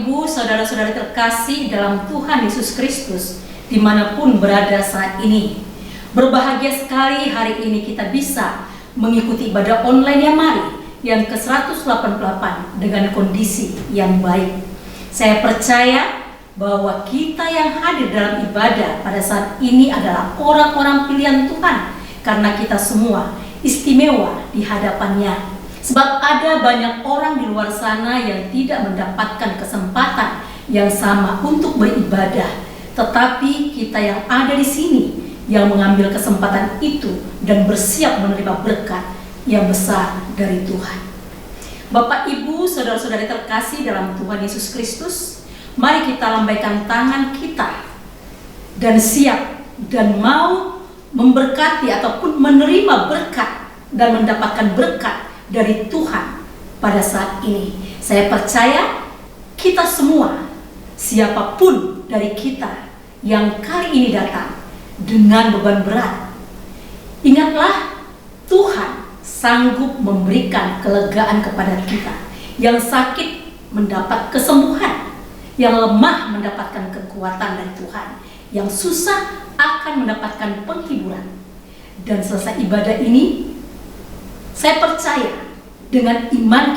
Ibu, saudara-saudari terkasih dalam Tuhan Yesus Kristus, dimanapun berada saat ini. Berbahagia sekali hari ini kita bisa mengikuti ibadah online yang Mari yang ke-188 dengan kondisi yang baik. Saya percaya bahwa kita yang hadir dalam ibadah pada saat ini adalah orang-orang pilihan Tuhan, karena kita semua istimewa di hadapannya. Sebab ada banyak orang di luar sana yang tidak mendapatkan kesempatan yang sama untuk beribadah. Tetapi kita yang ada di sini yang mengambil kesempatan itu dan bersiap menerima berkat yang besar dari Tuhan. Bapak, Ibu, saudara-saudari terkasih dalam Tuhan Yesus Kristus, mari kita lambaikan tangan kita dan siap dan mau memberkati ataupun menerima berkat dan mendapatkan berkat dari Tuhan pada saat ini. Saya percaya kita semua, siapapun dari kita yang kali ini datang dengan beban berat, ingatlah Tuhan sanggup memberikan kelegaan kepada kita. Yang sakit mendapat kesembuhan, yang lemah mendapatkan kekuatan dari Tuhan, yang susah akan mendapatkan penghiburan. Dan selesai ibadah ini, saya percaya dengan iman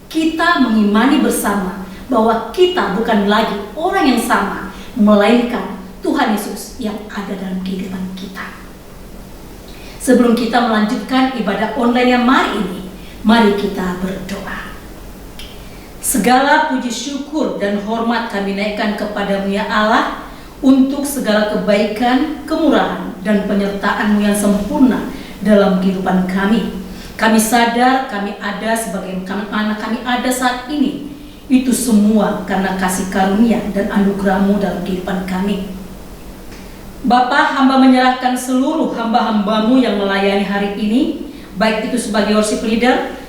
kita mengimani bersama bahwa kita bukan lagi orang yang sama, melainkan Tuhan Yesus yang ada dalam kehidupan kita. Sebelum kita melanjutkan ibadah online yang Mari ini, mari kita berdoa. Segala puji syukur dan hormat kami naikkan kepadamu ya Allah, untuk segala kebaikan, kemurahan, dan penyertaan-Mu yang sempurna dalam kehidupan kami. Kami sadar kami ada sebagai anak kami ada saat ini. Itu semua karena kasih karunia dan anugerah-Mu dalam kehidupan kami. Bapa, hamba menyerahkan seluruh hamba-hamba-Mu yang melayani hari ini, baik itu sebagai worship leader,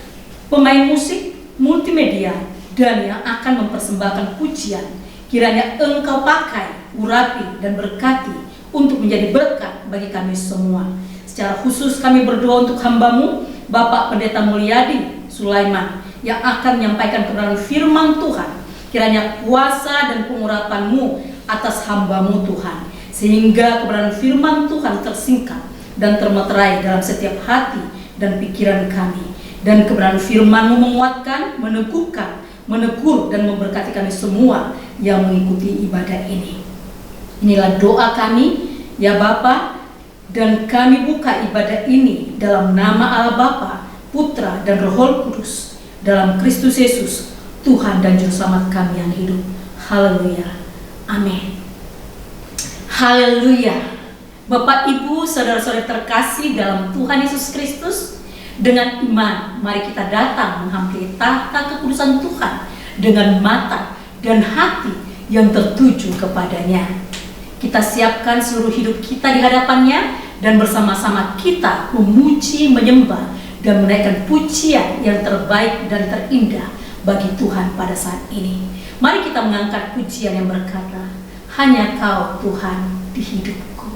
pemain musik, multimedia, dan yang akan mempersembahkan pujian. Kiranya Engkau pakai, urapi, dan berkati untuk menjadi berkat bagi kami semua. Secara khusus kami berdoa untuk hamba-Mu, Bapak Pendeta Mulyadi Sulaiman, yang akan menyampaikan kebenaran firman Tuhan. Kiranya kuasa dan pengurapan-Mu atas hamba-Mu Tuhan, sehingga kebenaran firman Tuhan tersingkap dan termeterai dalam setiap hati dan pikiran kami. Dan kebenaran firman-Mu menguatkan, meneguhkan, menegur, dan memberkati kami semua yang mengikuti ibadah ini. Inilah doa kami, ya Bapa, dan kami buka ibadah ini dalam nama Allah Bapa, Putra, dan Roh Kudus, dalam Kristus Yesus, Tuhan dan Juru Selamat kami yang hidup. Haleluya. Amin. Haleluya. Bapak, Ibu, saudara-saudari terkasih dalam Tuhan Yesus Kristus, dengan iman mari kita datang menghampiri tahta kekudusan Tuhan dengan mata dan hati yang tertuju kepadanya. Kita siapkan seluruh hidup kita di hadapannya, dan bersama-sama kita memuji, menyembah, dan menaikkan pujian yang terbaik dan terindah bagi Tuhan pada saat ini. Mari kita mengangkat pujian yang berkata, hanya Kau Tuhan di hidupku.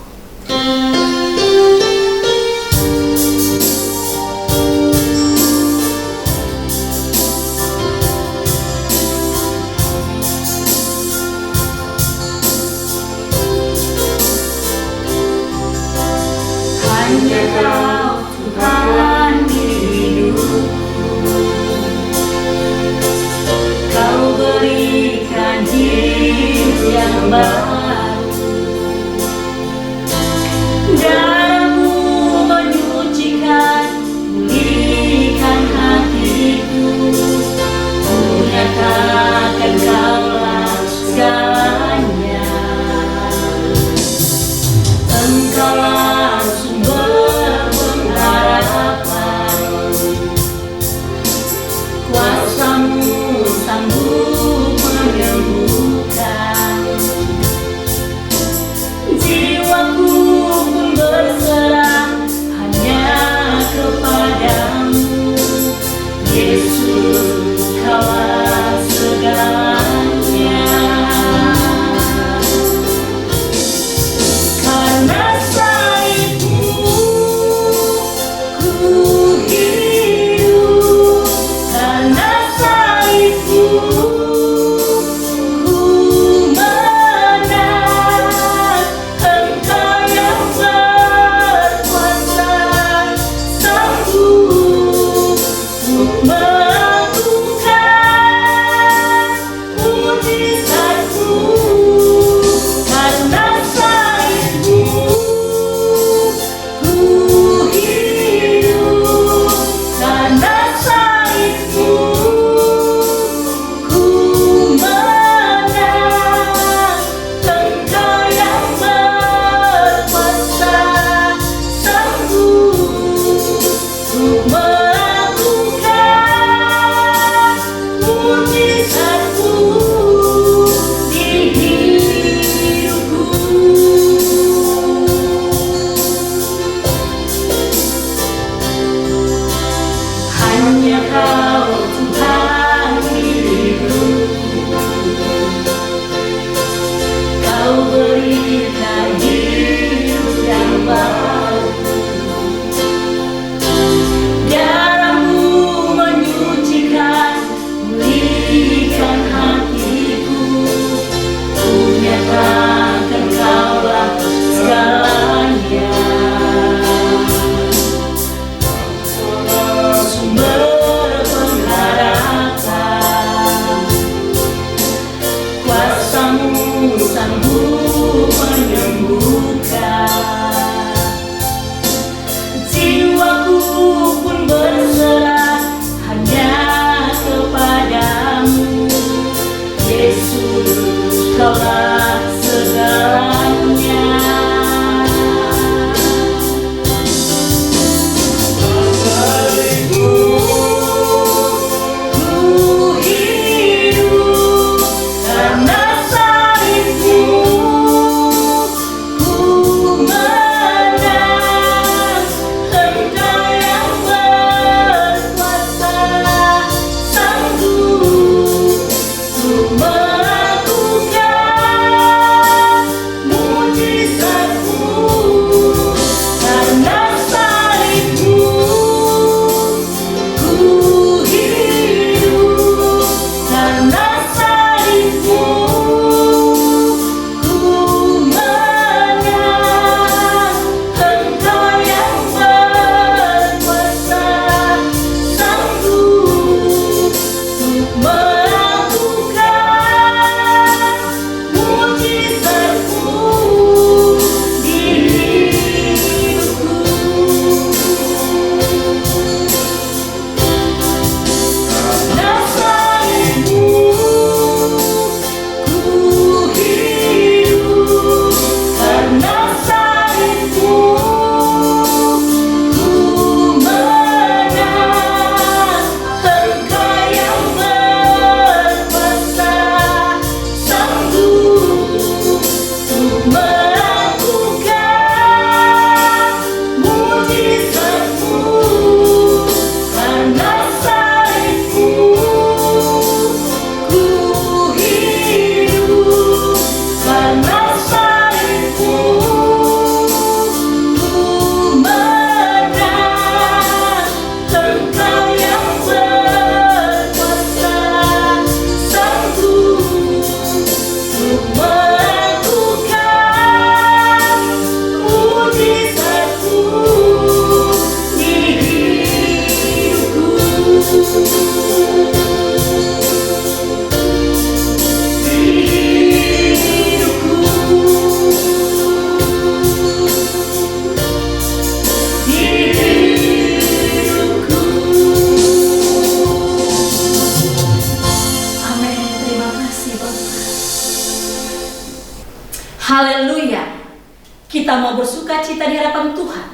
Hanya Kau Tuhan di hidupku. Kau berikan hidup yang baru. Darah-Mu menyucikan, pulihkan hatiku. Ku nyatakan Kaulah segalanya. Engkaulah sumber pengharapan. Kuasa-Mu sanggup menyembuhkan. Yesus, Kaulah segalanya. Ku hidup karena salibmu, ku menang. Engkau yang berkuasa, sanggup untuk melakukan mujizatmu. Karena salibmu, ku hidup. Karena salibmu, ku menang. Engkau yang berkuasa, sanggup untuk melakukan mujizatmu di hidupku. Karena salibmu, ku hidup. Karena salibmu, ku menang. Engkau yang berkuasa, sanggup untuk melakukan mujizatmu. Karena salibmu, ku hidup. Karena salibmu, ku menang. Engkau yang berkuasa, sanggup untuk melakukan mujizatmu di hidupku. Di hidupku. Di hidupku. Amin. Terima kasih Bapak. Haleluya. Kita mau bersuka cita di hadapan Tuhan.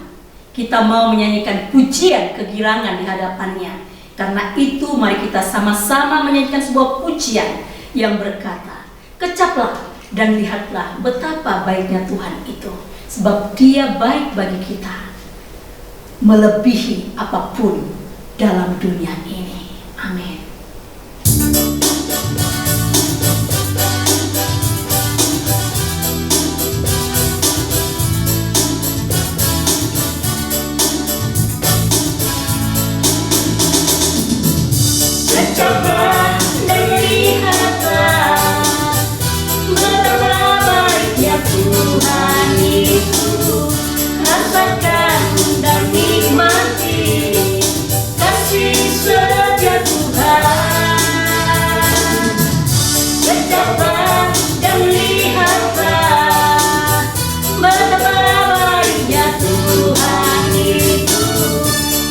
Kita mau menyanyikan pujian kegirangan di hadapannya. Karena itu mari kita sama-sama menyanyikan sebuah pujian yang berkata, kecaplah dan lihatlah betapa baiknya Tuhan itu. Sebab Dia baik bagi kita, melebihi apapun dalam dunia ini. Amin. Kecaplah dan lihatlah betapa baiknya Tuhan itu. Rasakan dan nikmati kasih setia Tuhan. Kecaplah dan lihatlah betapa baiknya Tuhan itu.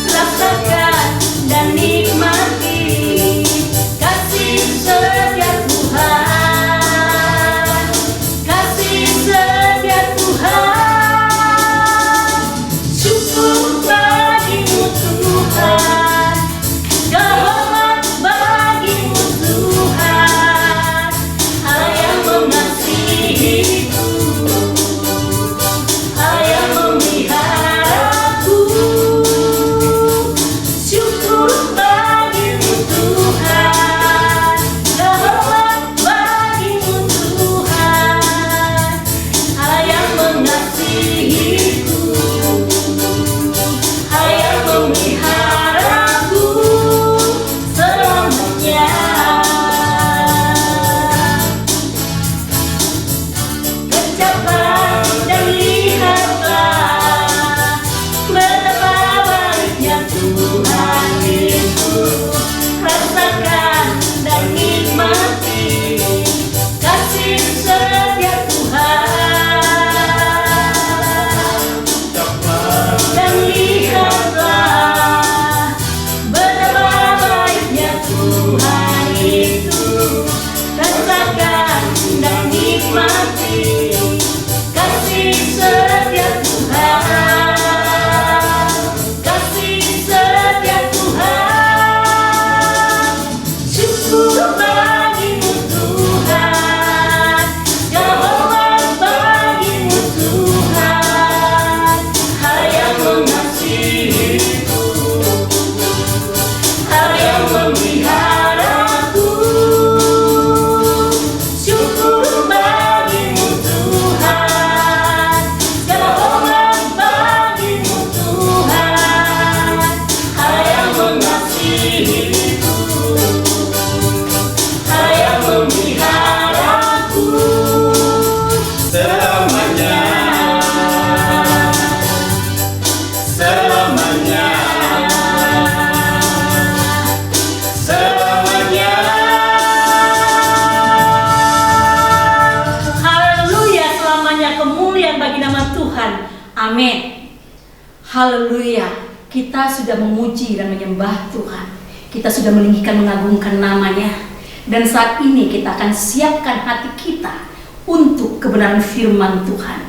Rasakan dan nikmati kasih setia Tuhan. Kasih setia Tuhan. Syukur bagimu Tuhan. Hormat bagimu Tuhan. menikmati kasih setia Tuhan, kasih setia Tuhan. Syukur bagimu Tuhan, Yahweh bagimu Tuhan, Hal yang mengasihiku, Hal yang memeliharaku. Syukur bagimu Tuhan, Yahweh bagimu Tuhan, Hal yang mengasihiku, Hal yang memeliharaku. Selamanya, selamanya, selamanya. Haleluya, selamanya kemuliaan bagi nama Tuhan. Amin. Haleluya, kita sudah memuji dan menyembah Tuhan. Kita sudah meninggikan, mengagungkan namanya. Dan saat ini kita akan siapkan hati kita untuk kebenaran firman Tuhan,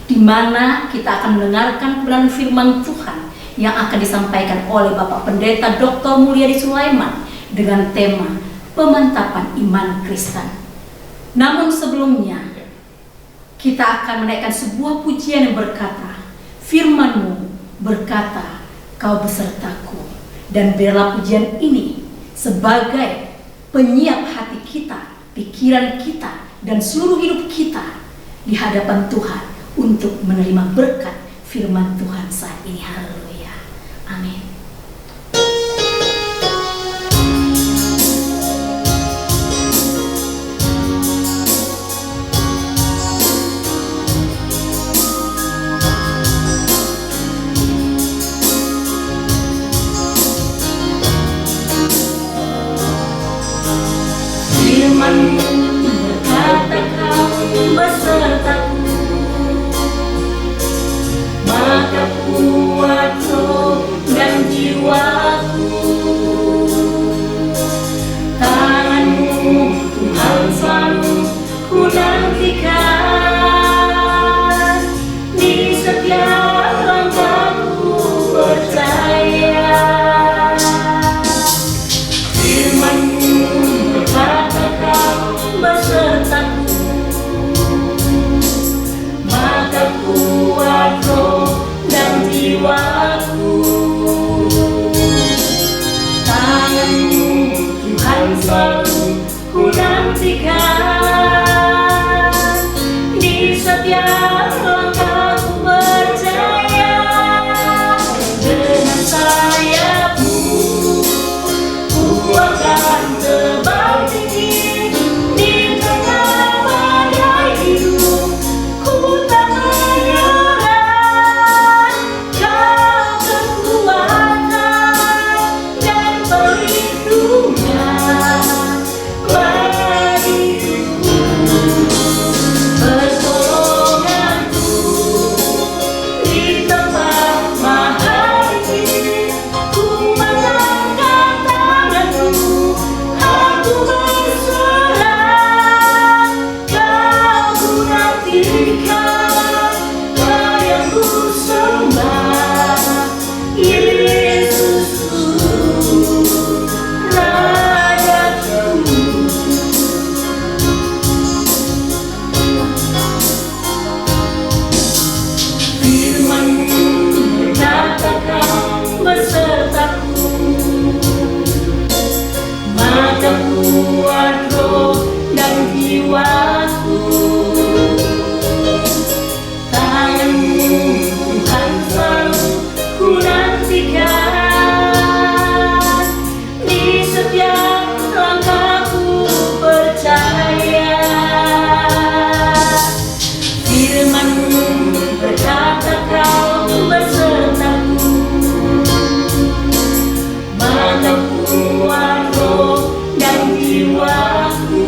di mana kita akan mendengarkan kebenaran firman Tuhan yang akan disampaikan oleh Bapak Pendeta Dr. Mulyadi Sulaiman dengan tema pemantapan iman Kristen. Namun sebelumnya, kita akan menaikkan sebuah pujian yang berkata, firman-Mu berkata, Kau besertaku. Dan biarlah pujian ini sebagai penyiap hati kita, pikiran kita, dan seluruh hidup kita di hadapan Tuhan untuk menerima berkat firman Tuhan saat ini. Haleluya. Amin. Firman-Mu berkata Kau besertaku, maka kuat roh dan jiwaku. Tangan-Mu Tuhan selalu ku nantikan, di setiap langkahku percaya. Firman-Mu berkata Kau besertaku, maka kuat roh dan jiwaku. Tangan-Mu Tuhan selalu ku nantikan, di setiap langkahku percaya. Dengan sayap-Mu ku akan terbang tinggi, di tengah badai hidup ku tak menyerah. Kau kekuatan dan perlindungan bagiku, pertolonganku di tempat mahal ini. Ku mengangkat tanganku, aku berserah. Kau ku nantikan, Kau yang ku sembah, Yesusku, Rajaku. Firman-Mu berkata Kau besertaku, maka kuat roh dan jiwaku. Tangan-Mu Tuhan selalu ku nantikan, di setiap langkahku percaya. Firman-Mu berkata Kau besertaku, maka kuat roh dan jiwaku.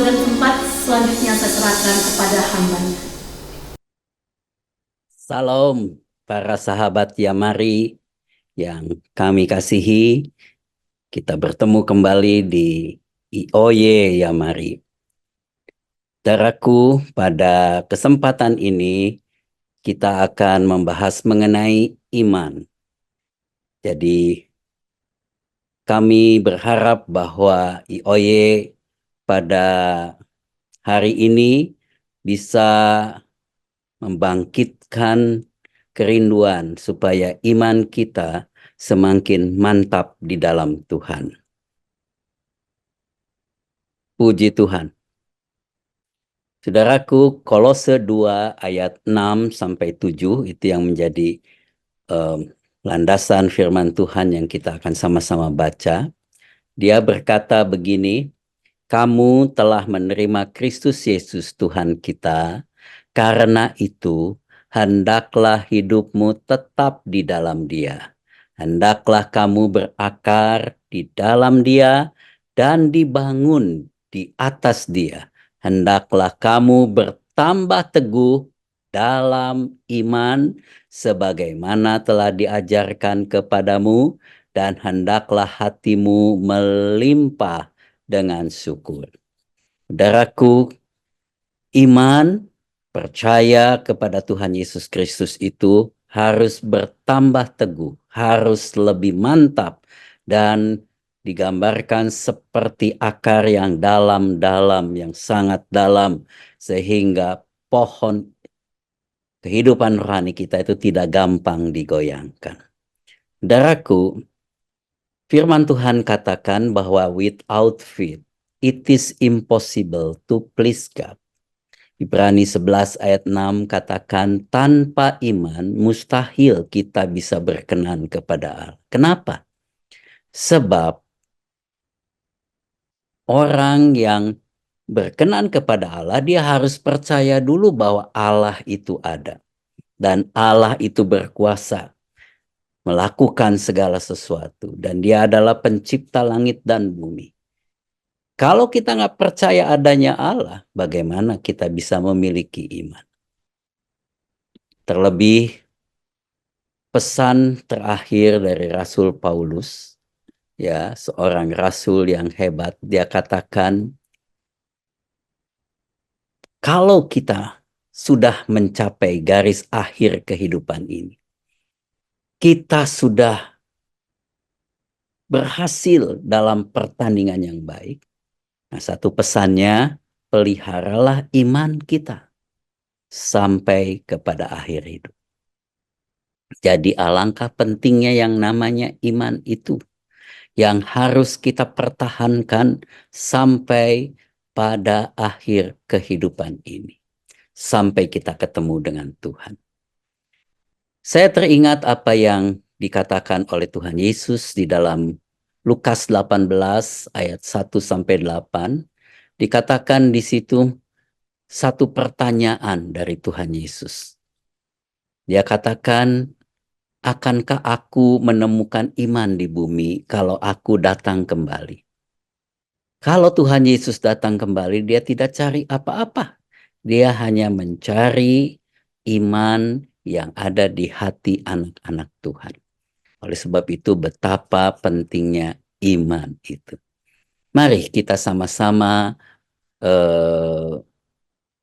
dan tempat selanjutnya saya serahkan kepada hamba-Nya. Salam para sahabat Yamari yang kami kasihi. Kita bertemu kembali di IOY Yamari. Saudaraku, pada kesempatan ini kita akan membahas mengenai iman. Jadi kami berharap bahwa IOY pada hari ini bisa membangkitkan kerinduan supaya iman kita semakin mantap di dalam Tuhan. Puji Tuhan. Saudaraku, Kolose 2 ayat 6-7 itu yang menjadi landasan firman Tuhan yang kita akan sama-sama baca. Dia berkata begini, kamu telah menerima Kristus Yesus Tuhan kita, karena itu hendaklah hidupmu tetap di dalam Dia. Hendaklah kamu berakar di dalam Dia dan dibangun di atas Dia. Hendaklah kamu bertambah teguh dalam iman sebagaimana telah diajarkan kepadamu, dan hendaklah hatimu melimpah dengan syukur. Saudaraku, iman, percaya kepada Tuhan Yesus Kristus itu harus bertambah teguh, harus lebih mantap, dan digambarkan seperti akar yang dalam-dalam, yang sangat dalam, sehingga pohon kehidupan rohani kita itu tidak gampang digoyangkan. Saudaraku, firman Tuhan katakan bahwa without faith, it is impossible to please God. Ibrani 11 ayat 6 katakan, tanpa iman mustahil kita bisa berkenan kepada Allah. Kenapa? Sebab orang yang berkenan kepada Allah, dia harus percaya dulu bahwa Allah itu ada. Dan Allah itu berkuasa melakukan segala sesuatu. Dan dia adalah pencipta langit dan bumi. Kalau kita nggak percaya adanya Allah, bagaimana kita bisa memiliki iman? Terlebih pesan terakhir dari Rasul Paulus, ya, seorang rasul yang hebat, dia katakan, kalau kita sudah mencapai garis akhir kehidupan ini, kita sudah berhasil dalam pertandingan yang baik. Nah, satu pesannya, peliharalah iman kita sampai kepada akhir hidup. Jadi alangkah pentingnya yang namanya iman itu, yang harus kita pertahankan sampai pada akhir kehidupan ini. Sampai kita ketemu dengan Tuhan. Saya teringat apa yang dikatakan oleh Tuhan Yesus di dalam Lukas 18 ayat 1-8. Dikatakan di situ satu pertanyaan dari Tuhan Yesus. Dia katakan, akankah aku menemukan iman di bumi kalau aku datang kembali? Kalau Tuhan Yesus datang kembali, dia tidak cari apa-apa. Dia hanya mencari iman yang ada di hati anak-anak Tuhan. Oleh sebab itu, betapa pentingnya iman itu. Mari kita sama-sama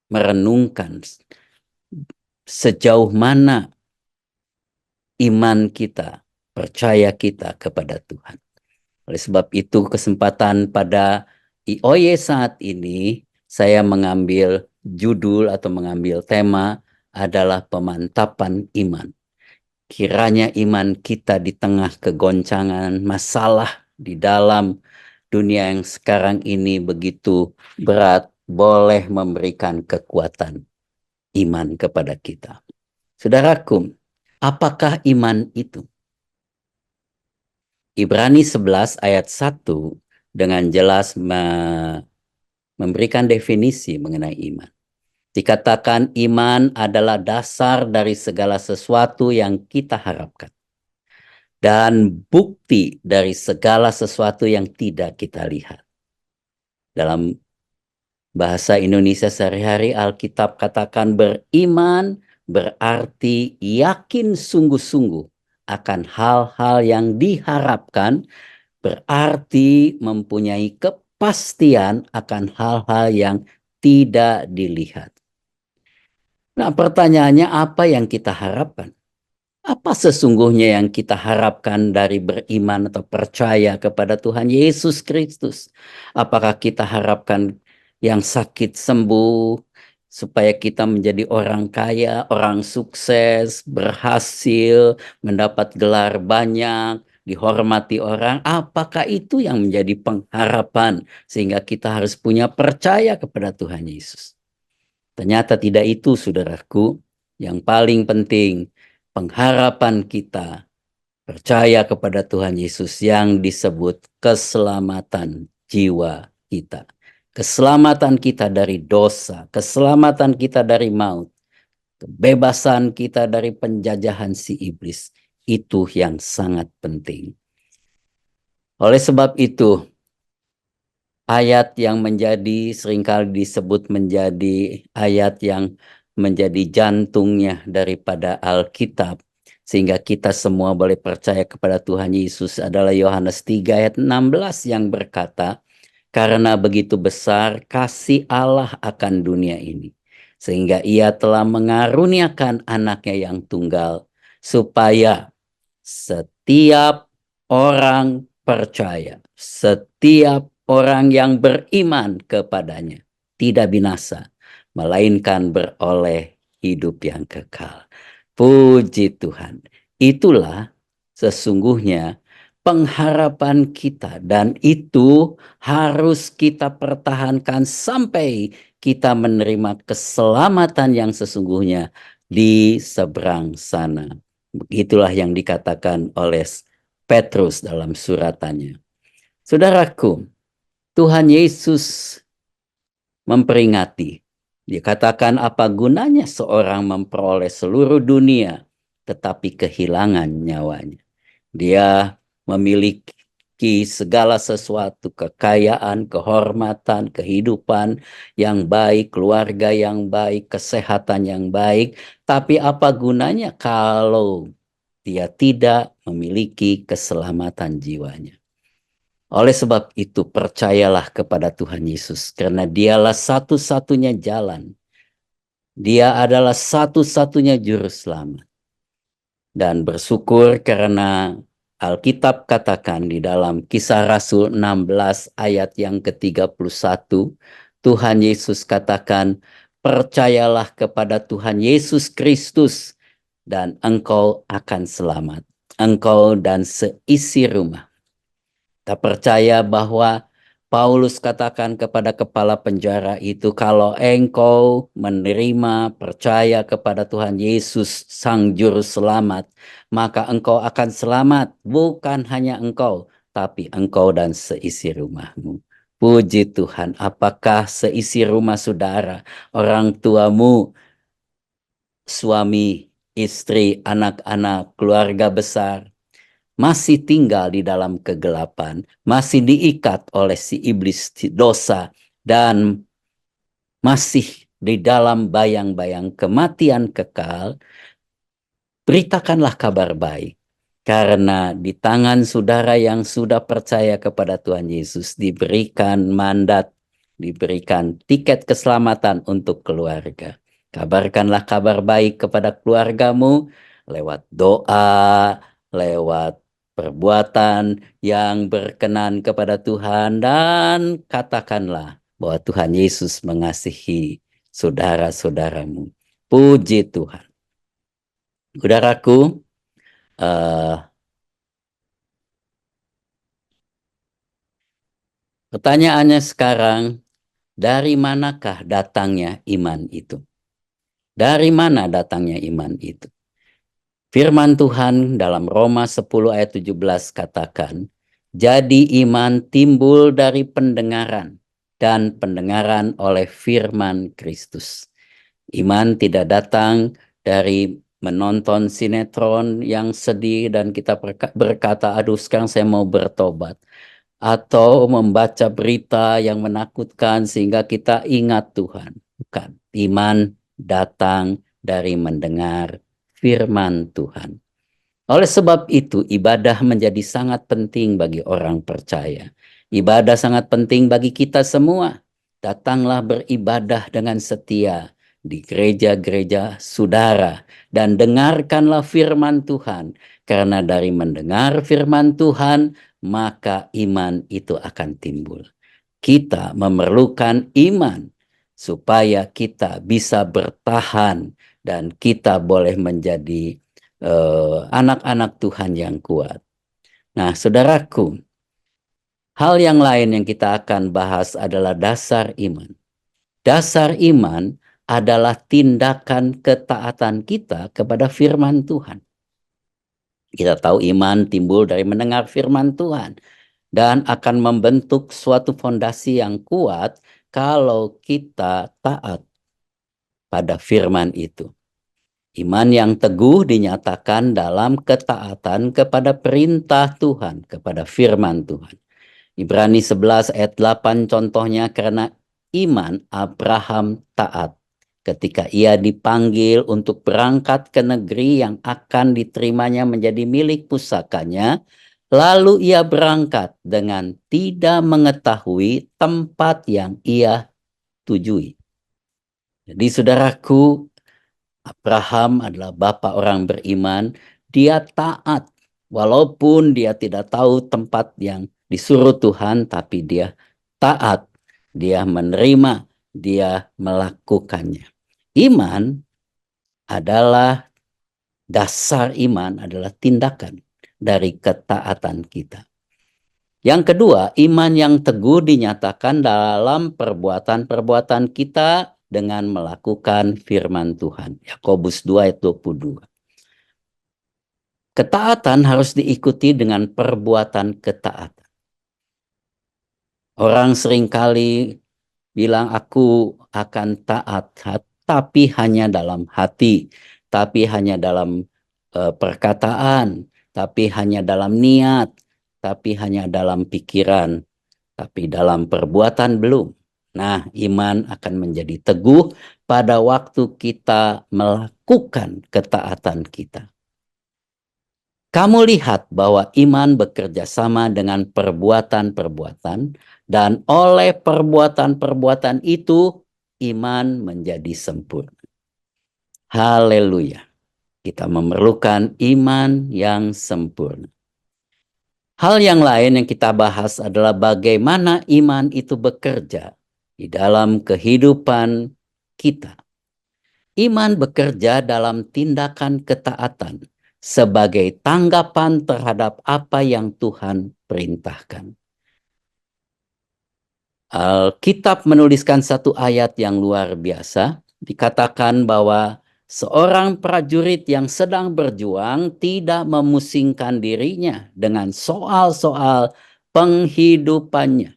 merenungkan sejauh mana iman kita, percaya kita kepada Tuhan. Oleh sebab itu, kesempatan pada IOY saat ini, saya mengambil judul atau mengambil tema adalah pemantapan iman. Kiranya iman kita di tengah kegoncangan, masalah di dalam dunia yang sekarang ini begitu berat, boleh memberikan kekuatan iman kepada kita. Saudaraku, apakah iman itu? Ibrani 11 ayat 1 dengan jelas memberikan definisi mengenai iman. Dikatakan iman adalah dasar dari segala sesuatu yang kita harapkan. Dan bukti dari segala sesuatu yang tidak kita lihat. Dalam Bahasa Indonesia sehari-hari Alkitab katakan beriman berarti yakin sungguh-sungguh akan hal-hal yang diharapkan, berarti mempunyai kepastian akan hal-hal yang tidak dilihat. Nah, pertanyaannya apa yang kita harapkan? Apa sesungguhnya yang kita harapkan dari beriman atau percaya kepada Tuhan Yesus Kristus? Apakah kita harapkan yang sakit sembuh, supaya kita menjadi orang kaya, orang sukses, berhasil, mendapat gelar banyak, dihormati orang? Apakah itu yang menjadi pengharapan sehingga kita harus punya percaya kepada Tuhan Yesus? Ternyata tidak itu, saudaraku. Yang paling penting, pengharapan kita percaya kepada Tuhan Yesus yang disebut keselamatan jiwa kita. Keselamatan kita dari dosa, keselamatan kita dari maut, kebebasan kita dari penjajahan si iblis. Itu yang sangat penting. Oleh sebab itu, ayat yang seringkali disebut menjadi ayat yang menjadi jantungnya daripada Alkitab, sehingga kita semua boleh percaya kepada Tuhan Yesus, adalah Yohanes 3 ayat 16 yang berkata, karena begitu besar kasih Allah akan dunia ini, sehingga ia telah mengaruniakan anaknya yang tunggal, supaya setiap orang percaya, setiap orang yang beriman kepadanya tidak binasa, melainkan beroleh hidup yang kekal. Puji Tuhan. Itulah sesungguhnya pengharapan kita, dan itu harus kita pertahankan sampai kita menerima keselamatan yang sesungguhnya di seberang sana. Begitulah yang dikatakan oleh Petrus dalam suratannya. Saudaraku, Tuhan Yesus memperingati. Dia katakan, apa gunanya seorang memperoleh seluruh dunia tetapi kehilangan nyawanya. Dia memiliki segala sesuatu, kekayaan, kehormatan, kehidupan yang baik, keluarga yang baik, kesehatan yang baik. Tapi apa gunanya kalau dia tidak memiliki keselamatan jiwanya? Oleh sebab itu, percayalah kepada Tuhan Yesus, karena dialah satu-satunya jalan. Dia adalah satu-satunya juru selamat. Dan bersyukur karena Alkitab katakan di dalam Kisah Rasul 16 ayat yang ke-31, Tuhan Yesus katakan, percayalah kepada Tuhan Yesus Kristus dan engkau akan selamat, engkau dan seisi rumah. Kita percaya bahwa Paulus katakan kepada kepala penjara itu, kalau engkau menerima percaya kepada Tuhan Yesus Sang Juru Selamat, maka engkau akan selamat, bukan hanya engkau, tapi engkau dan seisi rumahmu. Puji Tuhan. Apakah seisi rumah saudara, orang tuamu, suami, istri, anak-anak, keluarga besar, masih tinggal di dalam kegelapan, masih diikat oleh si iblis dosa, dan masih di dalam bayang-bayang kematian kekal? Beritakanlah kabar baik, karena di tangan saudara yang sudah percaya kepada Tuhan Yesus diberikan mandat, diberikan tiket keselamatan untuk keluarga. Kabarkanlah kabar baik kepada keluargamu lewat doa, lewat perbuatan yang berkenan kepada Tuhan, dan katakanlah bahwa Tuhan Yesus mengasihi saudara-saudaramu. Puji Tuhan. Saudaraku, pertanyaannya sekarang, dari manakah datangnya iman itu? Dari mana datangnya iman itu? Firman Tuhan dalam Roma 10 ayat 17 katakan, jadi iman timbul dari pendengaran, dan pendengaran oleh firman Kristus. Iman tidak datang dari menonton sinetron yang sedih dan kita berkata, aduh sekarang saya mau bertobat. atau membaca berita yang menakutkan sehingga kita ingat Tuhan. Bukan. Iman datang dari mendengar firman Tuhan. Oleh sebab itu, ibadah menjadi sangat penting bagi orang percaya. Ibadah sangat penting bagi kita semua. Datanglah beribadah dengan setia di gereja-gereja saudara dan dengarkanlah firman Tuhan. Karena dari mendengar firman Tuhan, maka iman itu akan timbul. Kita memerlukan iman supaya kita bisa bertahan dan kita boleh menjadi anak-anak Tuhan yang kuat. Nah, saudaraku, hal yang lain yang kita akan bahas adalah dasar iman. Dasar iman adalah tindakan ketaatan kita kepada firman Tuhan. Kita tahu iman timbul dari mendengar firman Tuhan dan akan membentuk suatu fondasi yang kuat kalau kita taat pada firman itu. Iman yang teguh dinyatakan dalam ketaatan kepada perintah Tuhan, kepada firman Tuhan. Ibrani 11 ayat 8 contohnya, karena iman Abraham taat ketika ia dipanggil untuk berangkat ke negeri yang akan diterimanya menjadi milik pusakanya, lalu ia berangkat dengan tidak mengetahui tempat yang ia tujui. Jadi saudaraku, Abraham adalah bapa orang beriman. Dia taat walaupun dia tidak tahu tempat yang disuruh Tuhan, tapi dia taat, dia menerima, dia melakukannya. Iman adalah dasar iman adalah tindakan dari ketaatan kita. Yang kedua, iman yang teguh dinyatakan dalam perbuatan-perbuatan kita dengan melakukan firman Tuhan. Yakobus 2 ayat 22. Ketaatan harus diikuti dengan perbuatan ketaatan. Orang seringkali bilang aku akan taat, tapi hanya dalam hati, tapi hanya dalam perkataan, tapi hanya dalam niat, tapi hanya dalam pikiran, tapi dalam perbuatan belum. Nah, iman akan menjadi teguh pada waktu kita melakukan ketaatan kita. Kamu lihat bahwa iman bekerja sama dengan perbuatan-perbuatan, dan oleh perbuatan-perbuatan itu, iman menjadi sempurna. Haleluya. Kita memerlukan iman yang sempurna. Hal yang lain yang kita bahas adalah bagaimana iman itu bekerja di dalam kehidupan kita. Iman bekerja dalam tindakan ketaatan sebagai tanggapan terhadap apa yang Tuhan perintahkan. Alkitab menuliskan satu ayat yang luar biasa. Dikatakan bahwa seorang prajurit yang sedang berjuang tidak memusingkan dirinya dengan soal-soal penghidupannya,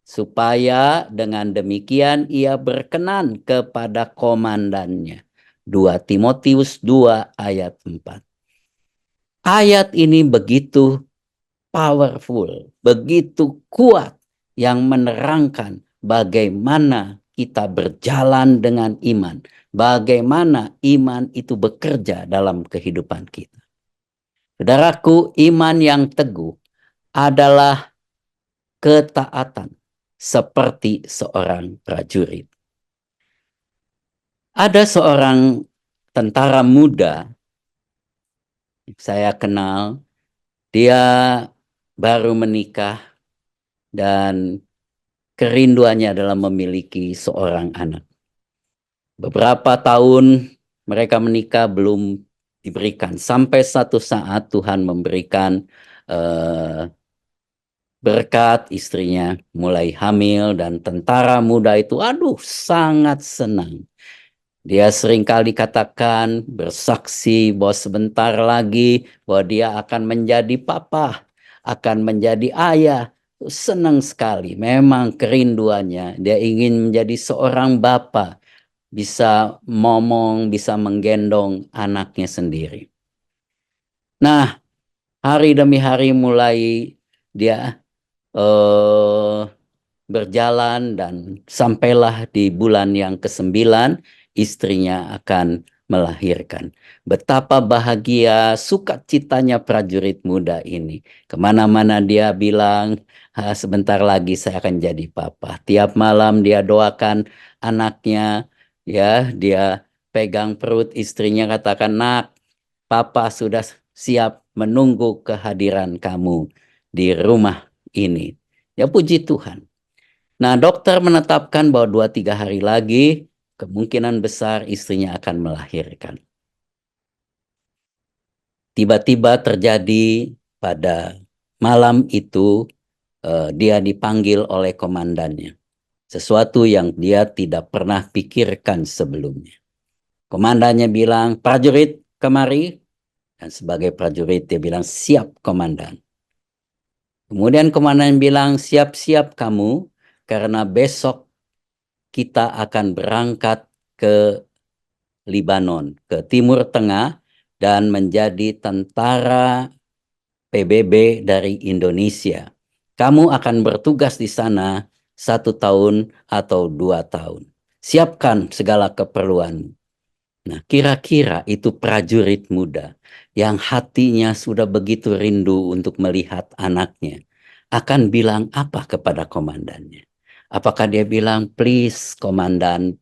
supaya dengan demikian ia berkenan kepada komandannya. 2 Timotius 2 ayat 4. Ayat ini begitu powerful, begitu kuat, yang menerangkan bagaimana kita berjalan dengan iman, bagaimana iman itu bekerja dalam kehidupan kita. Saudaraku, iman yang teguh adalah ketaatan seperti seorang prajurit. Ada seorang tentara muda yang saya kenal, dia baru menikah dan kerinduannya adalah memiliki seorang anak. Beberapa tahun mereka menikah belum diberikan, sampai satu saat Tuhan memberikan berkat, istrinya mulai hamil, dan tentara muda itu sangat senang. Dia seringkali katakan, bersaksi bahwa sebentar lagi bahwa dia akan menjadi papa, akan menjadi ayah. Senang sekali, memang kerinduannya. Dia ingin menjadi seorang bapa, bisa ngomong, bisa menggendong anaknya sendiri. Nah, hari demi hari mulai dia eh, berjalan dan sampailah di bulan yang ke-9 istrinya akan melahirkan. Betapa bahagia sukacitanya prajurit muda ini. Kemana-mana dia bilang, sebentar lagi saya akan jadi papa. Tiap malam dia doakan anaknya, ya, dia pegang perut istrinya, katakan, nak, papa sudah siap menunggu kehadiran kamu di rumah ini. Ya puji Tuhan. Nah, dokter menetapkan bahwa 2-3 hari lagi kemungkinan besar istrinya akan melahirkan. Tiba-tiba terjadi pada malam itu dia dipanggil oleh komandannya. Sesuatu yang dia tidak pernah pikirkan sebelumnya. Komandannya bilang, prajurit kemari. Dan sebagai prajurit dia bilang, siap komandan. Kemudian komandan bilang, siap-siap kamu karena besok kita akan berangkat ke Libanon, ke Timur Tengah dan menjadi tentara PBB dari Indonesia. Kamu akan bertugas di sana 1 tahun atau 2 tahun. Siapkan segala keperluan. Nah, kira-kira itu prajurit muda yang hatinya sudah begitu rindu untuk melihat anaknya akan bilang apa kepada komandannya? Apakah dia bilang, please komandan,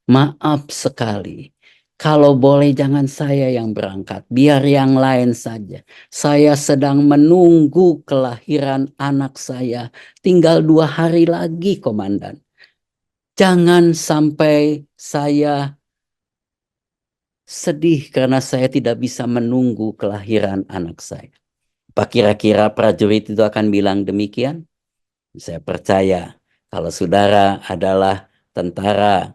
maaf sekali, kalau boleh jangan saya yang berangkat, biar yang lain saja. Saya sedang menunggu kelahiran anak saya, tinggal 2 hari lagi komandan. Jangan sampai saya sedih karena saya tidak bisa menunggu kelahiran anak saya. Apa kira-kira prajurit itu akan bilang demikian? Saya percaya kalau saudara adalah tentara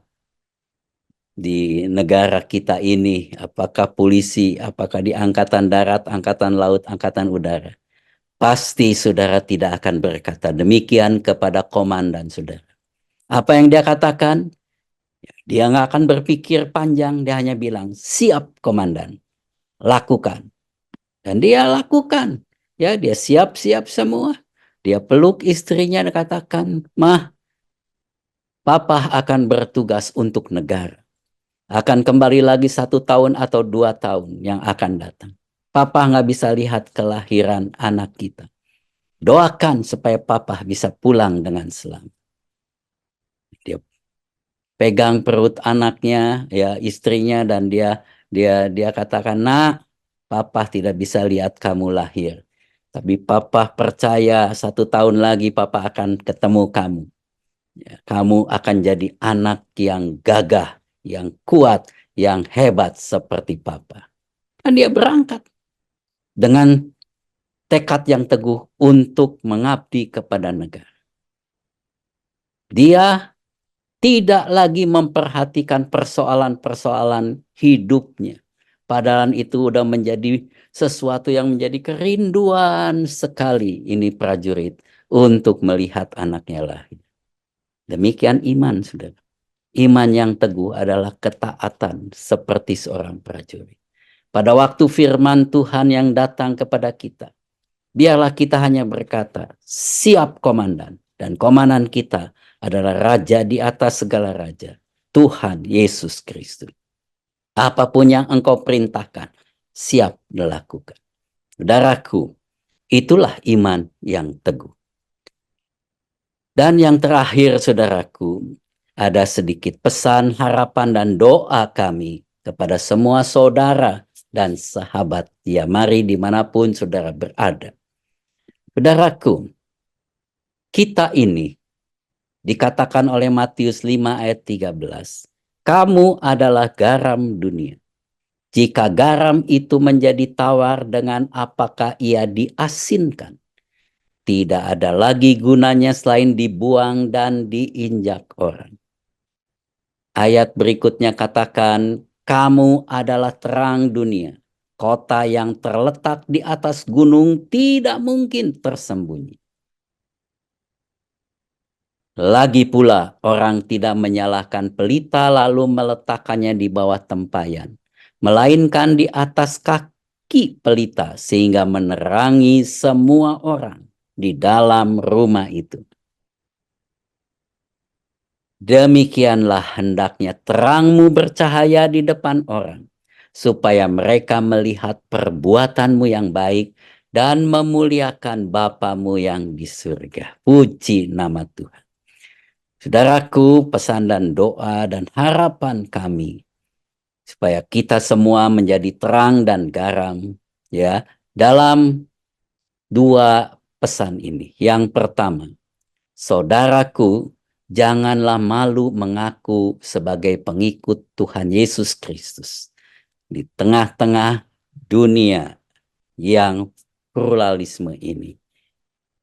di negara kita ini, apakah polisi, apakah di angkatan darat, angkatan laut, angkatan udara, pasti saudara tidak akan berkata demikian kepada komandan saudara. Apa yang dia katakan? Dia nggak akan berpikir panjang, dia hanya bilang, siap komandan, lakukan. Dan dia lakukan. Ya, dia siap-siap semua. Dia peluk istrinya dan katakan, Mah, Papa akan bertugas untuk negara. Akan kembali lagi 1 tahun atau 2 tahun yang akan datang. Papa nggak bisa lihat kelahiran anak kita. Doakan supaya Papa bisa pulang dengan selamat. Dia pegang perut anaknya, ya istrinya, dan dia katakan, nak, Papa tidak bisa lihat kamu lahir. Tapi Papa percaya 1 tahun lagi Papa akan ketemu kamu. Ya, kamu akan jadi anak yang gagah, yang kuat, yang hebat seperti Papa. Dan dia berangkat dengan tekad yang teguh untuk mengabdi kepada negara. Dia tidak lagi memperhatikan persoalan-persoalan hidupnya. Padahal itu udah menjadi sesuatu yang menjadi kerinduan sekali ini prajurit untuk melihat anaknya lahir. Demikian iman, saudara. Iman yang teguh adalah ketaatan seperti seorang prajurit. Pada waktu firman Tuhan yang datang kepada kita, biarlah kita hanya berkata, siap komandan. Dan komandan kita adalah Raja di atas segala raja, Tuhan Yesus Kristus. Apapun yang engkau perintahkan, siap dilakukan. Saudaraku, itulah iman yang teguh. Dan yang terakhir, saudaraku, ada sedikit pesan, harapan, dan doa kami kepada semua saudara dan sahabat. Ya, mari dimanapun saudara berada. Saudaraku, kita ini dikatakan oleh Matius 5 ayat 13. Kamu adalah garam dunia. Jika garam itu menjadi tawar, dengan apakah ia diasinkan? Tidak ada lagi gunanya selain dibuang dan diinjak orang. Ayat berikutnya katakan, kamu adalah terang dunia. Kota yang terletak di atas gunung tidak mungkin tersembunyi. Lagi pula orang tidak menyalakan pelita lalu meletakkannya di bawah tempayan, melainkan di atas kaki pelita sehingga menerangi semua orang. di dalam rumah itu. Demikianlah hendaknya terangmu bercahaya di depan orang, supaya mereka melihat perbuatanmu yang baik dan memuliakan Bapamu yang di surga. Puji nama Tuhan. Saudaraku, pesan dan doa dan harapan kami supaya kita semua menjadi terang dan garam ya dalam dua pesan ini. Yang pertama, saudaraku, janganlah malu mengaku sebagai pengikut Tuhan Yesus Kristus di tengah-tengah dunia yang pluralisme ini.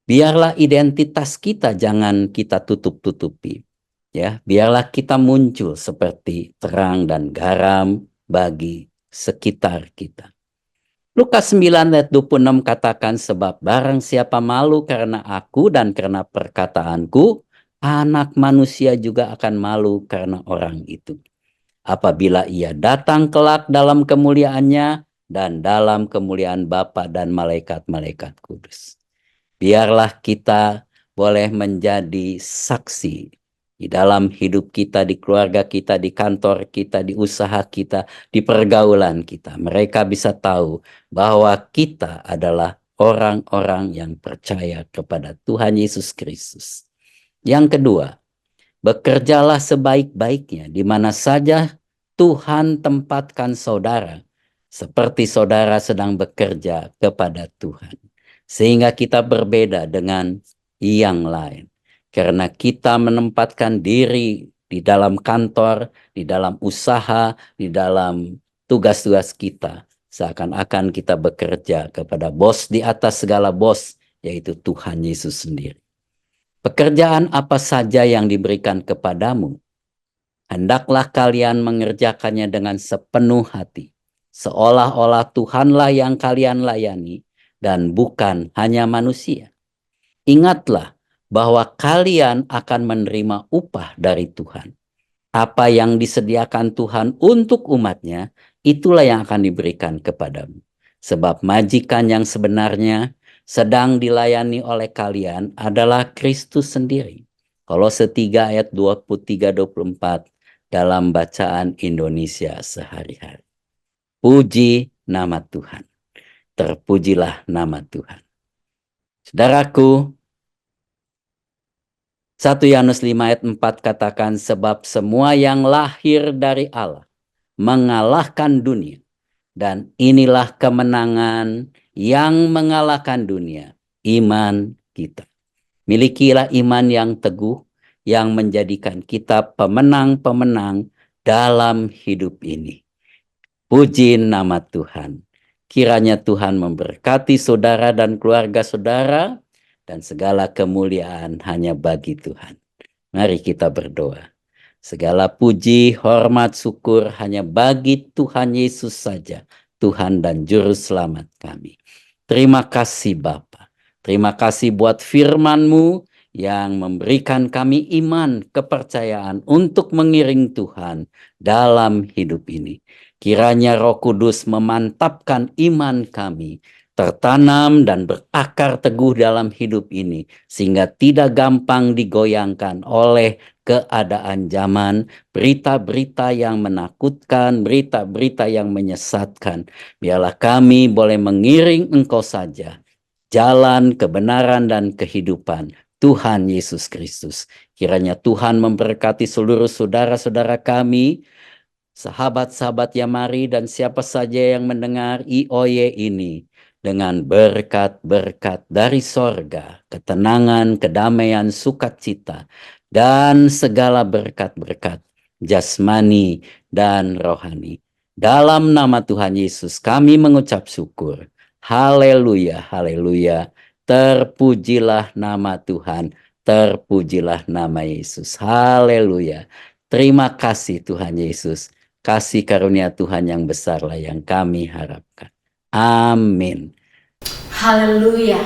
Biarlah identitas kita jangan kita tutup-tutupi. Ya, biarlah kita muncul seperti terang dan garam bagi sekitar kita. Lukas 9 ayat 26 katakan, sebab barang siapa malu karena aku dan karena perkataanku, anak manusia juga akan malu karena orang itu. Apabila ia datang kelak dalam kemuliaannya dan dalam kemuliaan Bapa dan malaikat-malaikat kudus. Biarlah kita boleh menjadi saksi di dalam hidup kita, di keluarga kita, di kantor kita, di usaha kita, di pergaulan kita. Mereka bisa tahu bahwa kita adalah orang-orang yang percaya kepada Tuhan Yesus Kristus. Yang kedua, bekerjalah sebaik-baiknya di mana saja Tuhan tempatkan saudara, seperti saudara sedang bekerja kepada Tuhan. Sehingga kita berbeda dengan yang lain. Karena kita menempatkan diri di dalam kantor, di dalam usaha, di dalam tugas-tugas kita. Seakan-akan kita bekerja kepada bos di atas segala bos, yaitu Tuhan Yesus sendiri. Pekerjaan apa saja yang diberikan kepadamu, hendaklah kalian mengerjakannya dengan sepenuh hati. Seolah-olah Tuhanlah yang kalian layani, dan bukan hanya manusia. Ingatlah bahwa kalian akan menerima upah dari Tuhan. Apa yang disediakan Tuhan untuk umatnya, itulah yang akan diberikan kepadamu. Sebab majikan yang sebenarnya sedang dilayani oleh kalian adalah Kristus sendiri. Kolose 3 ayat 23-24 dalam bacaan Indonesia sehari-hari. Puji nama Tuhan. Terpujilah nama Tuhan. Saudaraku, 1 Yohanes 5 ayat 4 katakan, sebab semua yang lahir dari Allah mengalahkan dunia. Dan inilah kemenangan yang mengalahkan dunia, iman kita. Milikilah iman yang teguh, yang menjadikan kita pemenang-pemenang dalam hidup ini. Puji nama Tuhan. Kiranya Tuhan memberkati saudara dan keluarga saudara, dan segala kemuliaan hanya bagi Tuhan. Mari kita berdoa. Segala puji, hormat, syukur hanya bagi Tuhan Yesus saja, Tuhan dan Juru Selamat kami. Terima kasih Bapa. Terima kasih buat firman-Mu yang memberikan kami iman, kepercayaan untuk mengiring Tuhan dalam hidup ini. Kiranya Roh Kudus memantapkan iman kami, tertanam dan berakar teguh dalam hidup ini, sehingga tidak gampang digoyangkan oleh keadaan zaman, berita-berita yang menakutkan, berita-berita yang menyesatkan. Biarlah kami boleh mengiring Engkau saja, jalan kebenaran dan kehidupan, Tuhan Yesus Kristus. Kiranya Tuhan memberkati seluruh saudara-saudara kami, sahabat-sahabat Yamari, dan siapa saja yang mendengar IOY ini dengan berkat-berkat dari sorga, ketenangan, kedamaian, sukacita, dan segala berkat-berkat jasmani dan rohani. Dalam nama Tuhan Yesus kami mengucap syukur. Haleluya, haleluya. Terpujilah nama Tuhan, terpujilah nama Yesus. Haleluya. Terima kasih Tuhan Yesus. Kasih karunia Tuhan yang besarlah yang kami harapkan. Amin. Haleluya.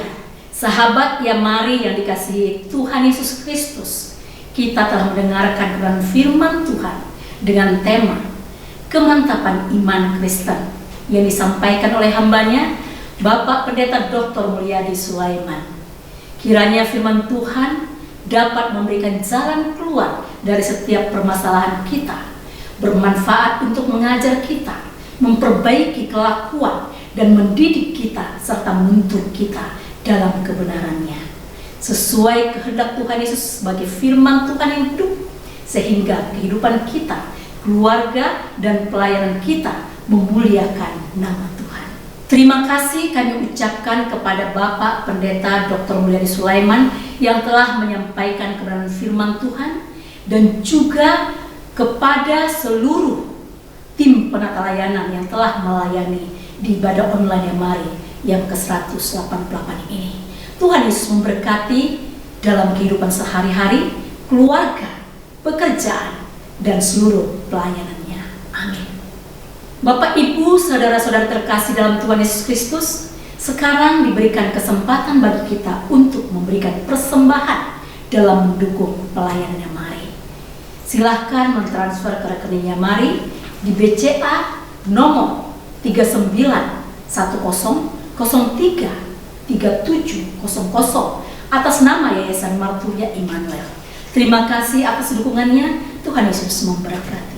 Sahabat Yamari yang dikasihi Tuhan Yesus Kristus, kita telah mendengarkan kebenaran firman Tuhan dengan tema kemantapan iman Kristen yang disampaikan oleh hambanya Bapak Pendeta Dr. Mulyadi Sulaiman. Kiranya firman Tuhan dapat memberikan jalan keluar dari setiap permasalahan kita, bermanfaat untuk mengajar kita, memperbaiki kelakuan, dan mendidik kita serta menuntun kita dalam kebenarannya. Sesuai kehendak Tuhan Yesus sebagai firman Tuhan yang hidup, sehingga kehidupan kita, keluarga, dan pelayanan kita memuliakan nama Tuhan. Terima kasih kami ucapkan kepada Bapak Pendeta Dr. Mulyadi Sulaiman yang telah menyampaikan kebenaran firman Tuhan, dan juga kepada seluruh tim penata layanan yang telah melayani di ibadah online yang Mari yang ke-188 ini. Tuhan Yesus memberkati dalam kehidupan sehari-hari, keluarga, pekerjaan, dan seluruh pelayanannya. Amin. Bapak, Ibu, saudara-saudara terkasih dalam Tuhan Yesus Kristus, sekarang diberikan kesempatan bagi kita untuk memberikan persembahan dalam mendukung pelayanannya Mari. Silahkan mentransfer ke rekeningnya Mari di BCA nomor 3910033700 atas nama Yayasan Marturia Immanuel. Terima kasih atas dukungannya. Tuhan Yesus memberkati.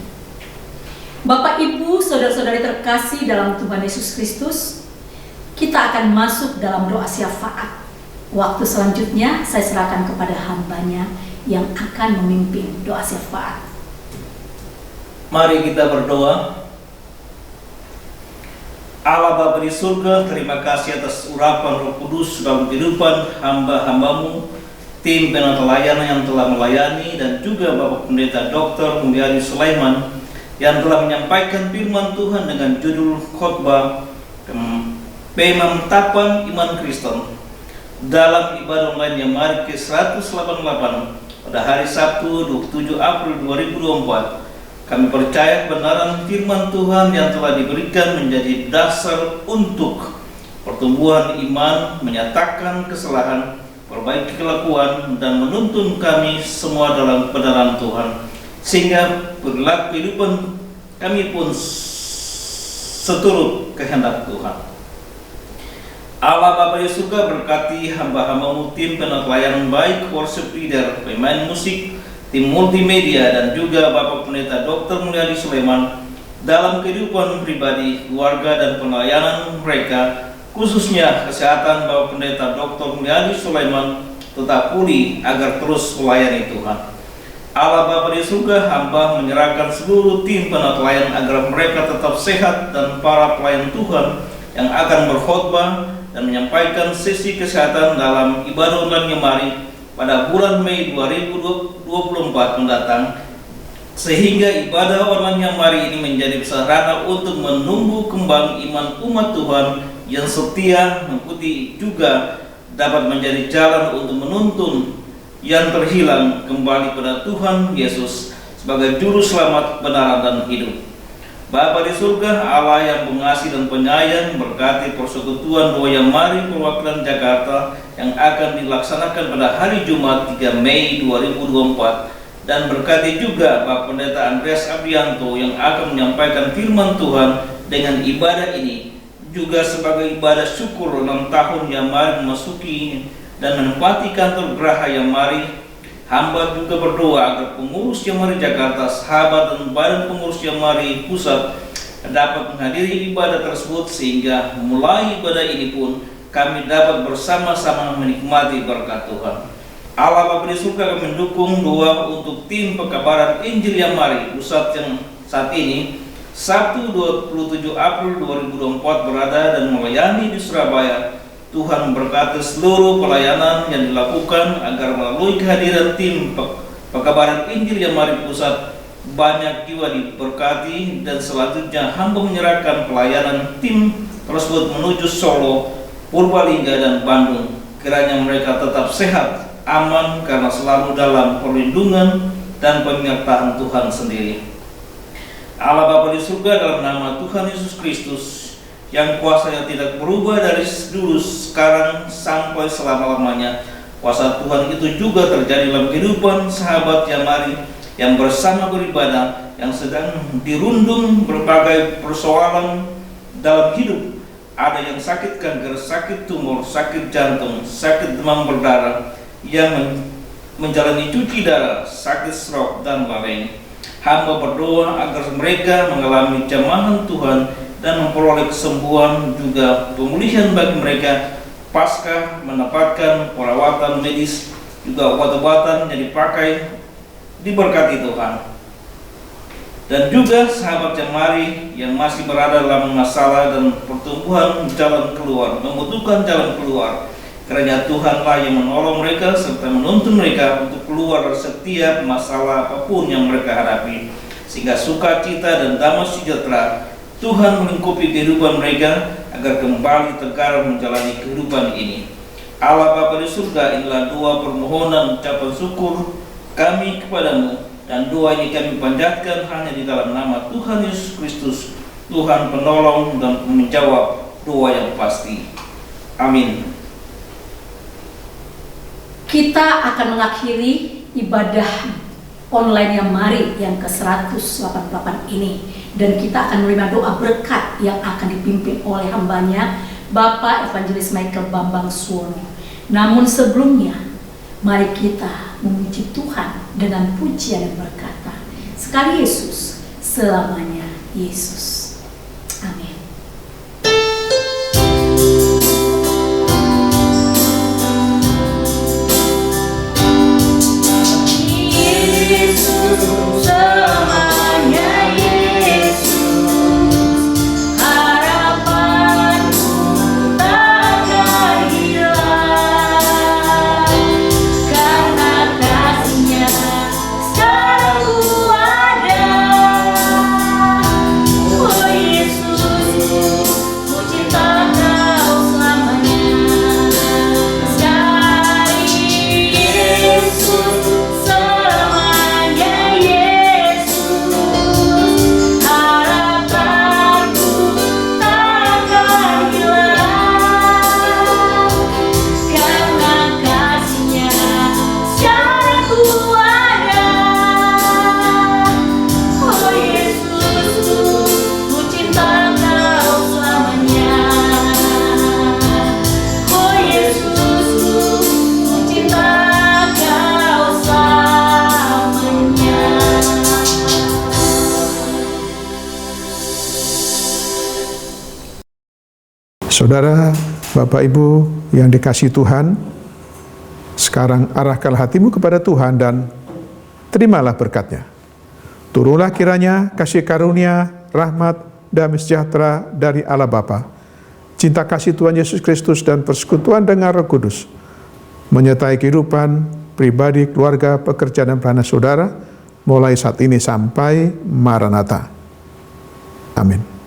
Bapak, Ibu, saudara-saudari terkasih dalam Tuhan Yesus Kristus, kita akan masuk dalam doa syafaat. Waktu selanjutnya saya serahkan kepada hambanya yang akan memimpin doa syafaat. Mari kita berdoa. Allah Bapa di surga, terima kasih atas urapan Roh Kudus dalam kehidupan hamba-hambamu, tim penata layanan yang telah melayani, dan juga Bapak Pendeta Dr. Mulyadi Sulaiman yang telah menyampaikan firman Tuhan dengan judul khotbah Pemantapan Iman Kristen dalam ibadah online yang Mari ke-188 pada hari Sabtu 27 April 2024. Kami percaya kebenaran firman Tuhan yang telah diberikan menjadi dasar untuk pertumbuhan iman, menyatakan kesalahan, perbaiki kelakuan, dan menuntun kami semua dalam kebenaran Tuhan, sehingga perilaku kehidupan kami pun seturut kehendak Tuhan. Allah Bapa di surga berkati hamba-hambamu, tim penata layanan baik, worship leader, pemain musik, tim multimedia, dan juga Bapak Pendeta Dr. Mulyadi Sulaiman dalam kehidupan pribadi, keluarga, dan pelayanan mereka, khususnya kesehatan Bapak Pendeta Dr. Mulyadi Sulaiman tetap pulih agar terus melayani Tuhan. Allah Bapa di surga, hamba menyerahkan seluruh tim penata layanan agar mereka tetap sehat, dan para pelayan Tuhan yang akan berkhotbah dan menyampaikan sesi kesehatan dalam ibadah online Mari pada bulan Mei 2024 mendatang, sehingga ibadah online Mari ini menjadi sarana untuk menumbuh kembang iman umat Tuhan yang setia, mengikuti juga dapat menjadi jalan untuk menuntun yang terhilang kembali pada Tuhan Yesus sebagai juru selamat, kebenaran, dan hidup. Bapa di surga, Allah yang pengasih dan penyayang, berkati persekutuan doa yang Mari perwakilan Jakarta yang akan dilaksanakan pada hari Jumat 3 Mei 2024, dan berkati juga Bapak Pendeta Andreas Abrianto yang akan menyampaikan firman Tuhan dengan ibadah ini, juga sebagai ibadah syukur 6 tahun yang Mari memasuki dan menempati kantor Geraha yang Mari. Hamba juga berdoa agar pengurus yang Mari Jakarta, sahabat, dan badan pengurus yang Mari Pusat dapat menghadiri ibadah tersebut, sehingga mulai ibadah ini pun kami dapat bersama-sama menikmati berkat Tuhan. Allah Bapa di surga akan mendukung doa untuk tim pekabaran Injil yang Mari Pusat yang saat ini Sabtu 27 April 2024 berada dan melayani di Surabaya. Tuhan memberkati seluruh pelayanan yang dilakukan agar melalui kehadiran tim pekabaran Injil yang Mari Pusat banyak jiwa diberkati, dan selanjutnya hamba menyerahkan pelayanan tim tersebut menuju Solo, Purbalingga, dan Bandung. Kiranya mereka tetap sehat, aman, karena selalu dalam perlindungan dan penyertaan Tuhan sendiri. Allah Bapa di surga, dalam nama Tuhan Yesus Kristus yang kuasanya tidak berubah dari dulu, sekarang, sampai selama-lamanya, kuasa Tuhan itu juga terjadi dalam kehidupan sahabat yang Mari yang bersama beribadah, yang sedang dirundung berbagai persoalan dalam hidup, ada yang sakit kanker, sakit tumor, sakit jantung, sakit demam berdarah, yang menjalani cuci darah, sakit stroke, dan lain-lain. Hamba berdoa agar mereka mengalami jamahan Tuhan dan memperoleh kesembuhan juga pemulihan bagi mereka pasca mendapatkan perawatan medis, juga obat-obatan yang dipakai diberkati Tuhan. Dan juga sahabat jemari yang masih berada dalam masalah dan pertumbuhan jalan keluar, membutuhkan jalan keluar. Karena Tuhanlah yang menolong mereka serta menuntun mereka untuk keluar dari setiap masalah apapun yang mereka hadapi. Sehingga sukacita dan damai sejahtera Tuhan melingkupi kehidupan mereka agar kembali tegar menjalani kehidupan ini. Allah Bapa di surga, inilah doa permohonan ucapan syukur kami kepadamu, dan doa ini kami panjatkan hanya di dalam nama Tuhan Yesus Kristus, Tuhan penolong dan menjawab doa yang pasti. Amin. Kita akan mengakhiri ibadah online yang mari yang ke-188 ini, dan kita akan menerima doa berkat yang akan dipimpin oleh hambanya Bapak Evangelis Michael Bambang Suwono. Namun sebelumnya, mari kita memuji Tuhan dengan pujian yang berkata, sekali Yesus, selamanya Yesus. Amin. Selamanya Yesus, harapanku takkan hilang, karena kasih-Nya sekarang ku ada. Oh Yesus, ku cinta Kau selamanya. Sekali Yesus, Saudara, Bapak Ibu yang dikasihi Tuhan, sekarang arahkanlah hatimu kepada Tuhan dan terimalah berkat-Nya. Turunlah kiranya kasih karunia, rahmat, damai sejahtera dari Allah Bapa, cinta kasih Tuhan Yesus Kristus dan persekutuan dengan Roh Kudus menyertai kehidupan pribadi, keluarga, pekerjaan dan pelayanan saudara mulai saat ini sampai Maranatha. Amin.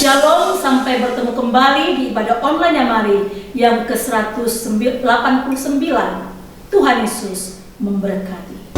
Shalom, sampai bertemu kembali di ibadah online yang mari yang ke-189. Tuhan Yesus memberkati.